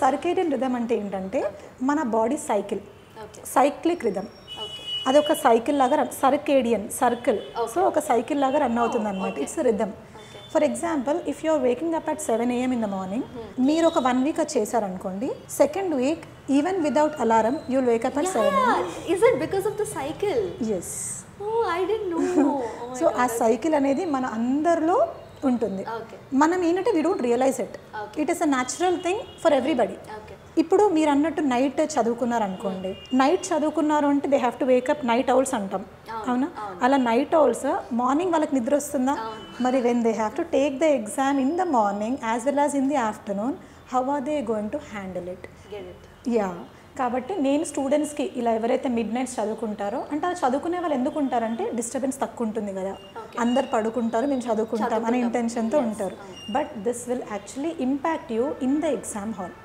Circadian rhythm అంటే ఏంటంటే మన body cycle, cyclic rhythm. Okay. అదొక సైకిల్ లాగా సర్కేడియన్ సర్కిల్, సో ఒక సైకిల్ లాగా రన్ అవుతుంది అనమాట. It's rhythm. For example, if you are waking up at 7 AM in the morning, మీరు ఒక 1 week అది చేశారనుకోండి, second week even without alarm you will wake up at 7 AM. Is it because of the cycle? Yes. Oh, I didn't know. So ఆ cycle అనేది మన అందరిలో ఉంటుంది. మనం ఏంటంటే we don't realize it. It is a natural thing for everybody. ఇప్పుడు మీరు అన్నట్టు నైట్ చదువుకున్నారు అనుకోండి, నైట్ చదువుకున్నారు అంటే they have to wake up night owls అంటాం, అవునా? అలా నైట్ ఔల్స్ మార్నింగ్ వాళ్ళకి నిద్ర వస్తుందా? మరి when they have to take the exam in the morning as well as in the afternoon, how are they going to handle it? Yeah. కాబట్టి నేను స్టూడెంట్స్కి ఇలా ఎవరైతే మిడ్ నైట్స్ చదువుకుంటారో, అంటే ఆ చదువుకునే వాళ్ళు ఎందుకు ఉంటారంటే డిస్టర్బెన్స్ తక్కువ ఉంటుంది కదా, అందరు పడుకుంటారు, మేము చదువుకుంటాం అనే ఇంటెన్షన్తో ఉంటారు. But this will actually impact you in the exam hall.